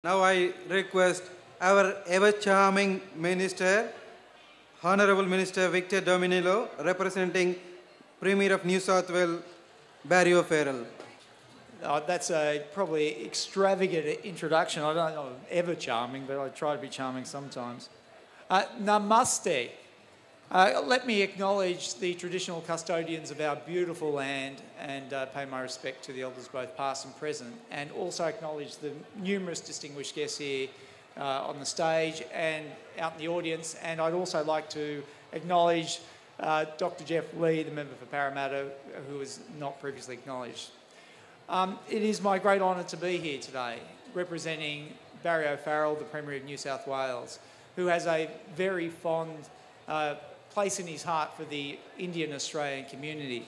Now I request our ever-charming Minister, Honorable Minister Victor Dominello, representing Premier of New South Wales, Barry O'Farrell. That's a probably extravagant introduction. I don't know if ever charming, but I try to be charming sometimes. Namaste. Let me acknowledge the traditional custodians of our beautiful land and pay my respect to the elders both past and present, and also acknowledge the numerous distinguished guests here on the stage and out in the audience. And I'd also like to acknowledge Dr. Jeff Lee, the member for Parramatta, who was not previously acknowledged. It is my great honour to be here today, representing Barry O'Farrell, the Premier of New South Wales, who has a very fond place in his heart for the Indian Australian community.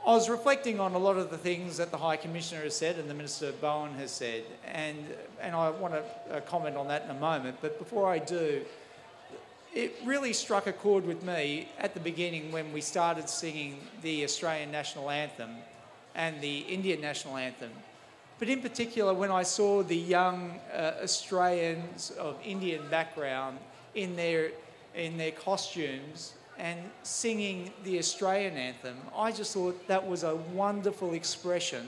I was reflecting on a lot of the things that the High Commissioner has said and the Minister Bowen has said, and I want to comment on that in a moment. But before I do, it really struck a chord with me at the beginning when we started singing the Australian National Anthem and the Indian National Anthem. But in particular, when I saw the young Australians of Indian background in their costumes and singing the Australian anthem, I just thought that was a wonderful expression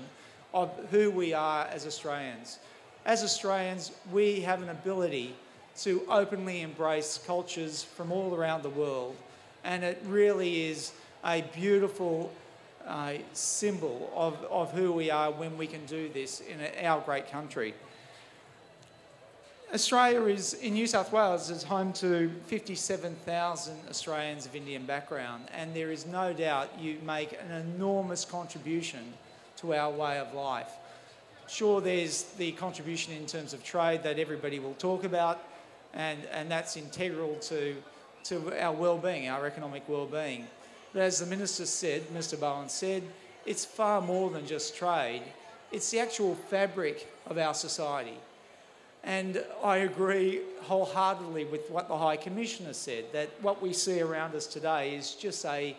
of who we are as Australians. As Australians, we have an ability to openly embrace cultures from all around the world, and it really is a beautiful symbol of who we are when we can do this in our great country. Australia is, in New South Wales, is home to 57,000 Australians of Indian background, and there is no doubt you make an enormous contribution to our way of life. Sure, there's the contribution in terms of trade that everybody will talk about, and that's integral to our well-being, our economic well-being. But as the Minister said, Mr. Bowen said, it's far more than just trade. It's the actual fabric of our society. And I agree wholeheartedly with what the High Commissioner said, that what we see around us today is just a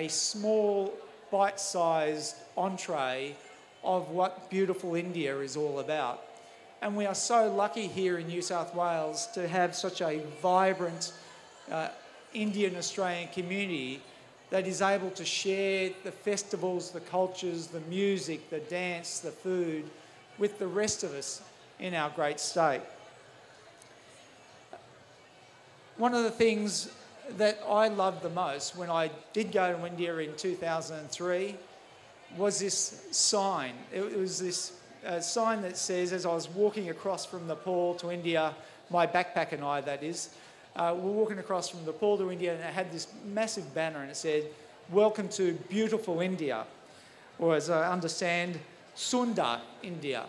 small, bite-sized entree of what beautiful India is all about. And we are so lucky here in New South Wales to have such a vibrant Indian Australian community that is able to share the festivals, the cultures, the music, the dance, the food with the rest of us in our great state. One of the things that I loved the most when I did go to India in 2003 was this sign. It was this sign that says, as I was walking across from Nepal to India, my backpack and I, that is, we're walking across from Nepal to India, and it had this massive banner and it said, "Welcome to beautiful India," or as I understand, Sundar India.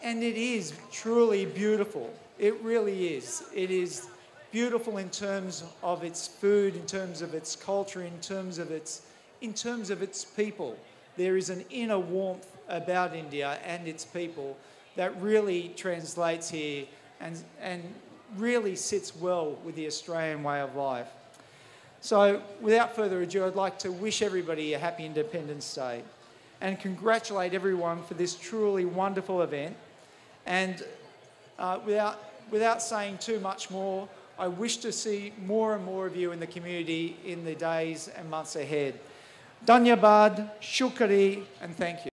And it is truly beautiful. It really is. It is beautiful in terms of its food, in terms of its culture, in terms of its people. There is an inner warmth about India and its people that really translates here and really sits well with the Australian way of life. So without further ado, I'd like to wish everybody a happy Independence Day and congratulate everyone for this truly wonderful event. And without saying too much more, I wish to see more and more of you in the community in the days and months ahead. Dhanyabad, shukri, and thank you.